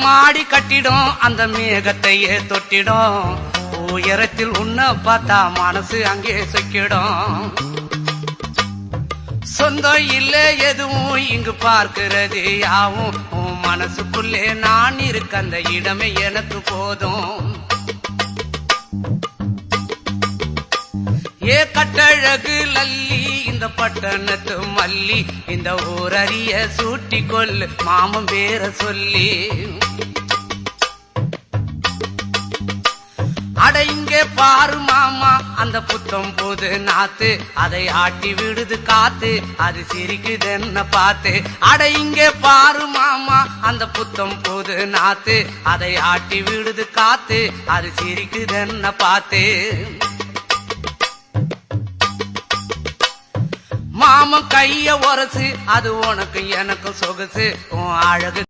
மாடி கட்டிடும் அந்த மேகத்தையே தொட்டிடும் உயரத்தில் உன்னை பார்த்தா மனசு அங்கே சொக்கிடும் சொந்தம் இல்ல எதுவும் இங்கு பார்க்கிறது யாவும் உன் மனசுக்குள்ளே நான் இருக்க அந்த இடமே எனக்கு போதும் ஏ கட்டழகு லல்லி இந்த பட்டணத்து மல்லி இந்த ஊரறிய சூட்டி கொள்ளு மாமன் பேர சொல்லி அட இங்கே பாரு மாமா அந்த புத்தம் போது நாத்து அதை ஆட்டி விடுது காத்து அது சிரிக்குது என்ன பார்த்து அட இங்கே பாரு மாமா அந்த புத்தம் போது நாத்து அதை ஆட்டி விடுது காத்து அது சிரிக்குது என்ன பார்த்து மாமன் கைய உரசு அது உனக்கு எனக்கு சொகுசு உன் அழகு